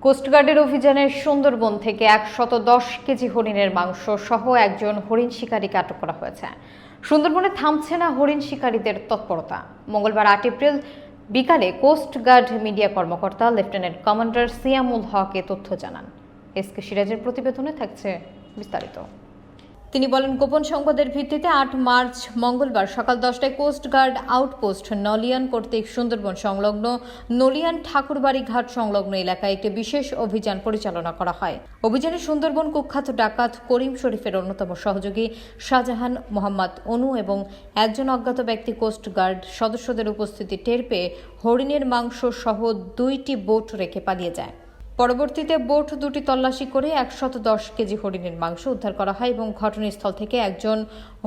কোস্টগার্ডের অভিযানে সুন্দরবন থেকে 110 কেজি হরিণের মাংস সহ একজন হরিণ শিকারীকে আটক করা হয়েছে। সুন্দরবনে থামছে না হরিণ শিকারীদের তৎপরতা। মঙ্গলবার 8 এপ্রিল বিকালে কোস্টগার্ড মিডিয়া কর্মকর্তা লেফটেন্যান্ট কমান্ডার সিয়ামুল হক এ তথ্য জানান। এসকে সিরাজের প্রতিবেদনে থাকছে বিস্তারিত। তিনি বলেন, গোপন সংবাদের ভিত্তিতে 8 মার্চ মঙ্গলবার সকাল 10টায় কোস্টগার্ড আউটপোস্ট নলিয়ান কর্তৃক সুন্দরবন সংলগ্ন নলিয়ান ঠাকুরবাড়ি ঘাট সংলগ্ন এলাকায় একটি বিশেষ অভিযান পরিচালনা করা হয়। অভিযানে সুন্দরবন কুখ্যাত ডাকাত করিম শরীফের অন্যতম সহযোগী শাহজাহান মোহাম্মদ অনু এবং একজন অজ্ঞাত ব্যক্তি কোস্টগার্ড সদস্যদের উপস্থিতি টের পেয়ে হরিণের মাংস সহ 2টি বোট রেখে পালিয়ে যায়। পরবর্তীতে বোট দুটি তল্লাশি করে 110 কেজি হরিণের মাংস উদ্ধার করা হয় এবং ঘটনাস্থল থেকে একজন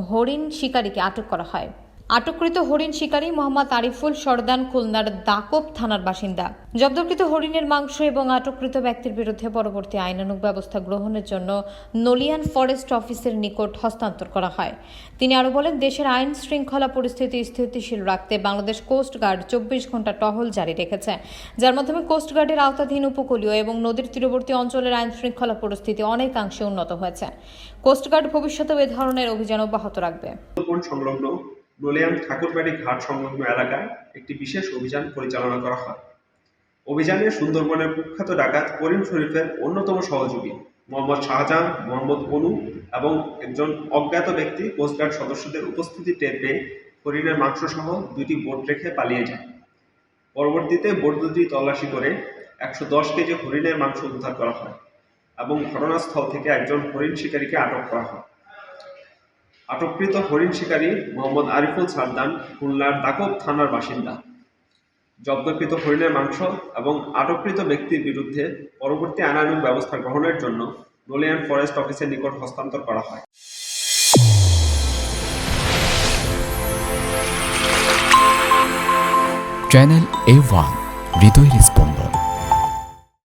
হরিণ শিকারীকে আটক করা হয়। আটককৃত হরিণ শিকারী মোহাম্মদ আরিফুল সরদান খুলনার দাকব থানার বাসিন্দা। জব্দকৃত হরিণের মাংস এবং আটককৃত ব্যক্তির বিরুদ্ধে পরবর্তী আইনানুগ ব্যবস্থা গ্রহণের জন্য নলিয়ান ফরেস্ট অফিসের নিকট হস্তান্তর করা হয়। তিনি আরও বলেন, দেশের আইন শৃঙ্খলা পরিস্থিতি স্থিতিশীল রাখতে বাংলাদেশ কোস্টগার্ড 24 ঘণ্টা টহল জারি রেখেছে, যার মাধ্যমে কোস্টগার্ডের আওতাধীন উপকূলীয় এবং নদীর তীরবর্তী অঞ্চলের আইন শৃঙ্খলা পরিস্থিতি অনেকাংশে উন্নত হয়েছে। কোস্টগার্ড ভবিষ্যতেও এ ধরনের অভিযান অব্যাহত রাখবে। সংলগ্ন নলিয়ান ঠাকুরবাড়ি ঘাট সংলগ্ন এলাকায় একটি বিশেষ অভিযান পরিচালনা করা হয়। অভিযানে সুন্দরবনের কুখ্যাত ডাকাত করিম শরীফের অন্যতম সহযোগী মোহাম্মদ শাহজাহান মোহাম্মদ অনু এবং একজন অজ্ঞাত ব্যক্তি কোস্টগার্ড সদস্যদের উপস্থিতি টের পেয়ে হরিণের মাংস সহ 2টি বোট রেখে পালিয়ে যায়। পরবর্তীতে বোট দুটি তল্লাশি করে 110 কেজি হরিণের মাংস উদ্ধার করা হয় এবং ঘটনাস্থল থেকে একজন হরিণ শিকারীকে আটক করা হয়। আটককৃত হরিণ শিকারী মোহাম্মদ আরিফুল সরদান খুলনার দাকব থানার বাসিন্দা। জব্দকৃত হরিণের মাংস এবং আটককৃত ব্যক্তির বিরুদ্ধে পরবর্তী আইনানুগ ব্যবস্থা গ্রহণের জন্য নলিয়ান ফরেস্ট অফিসের নিকট হস্তান্তর করা হয়। চ্যানেল A1 হৃদয়ের স্পন্দন।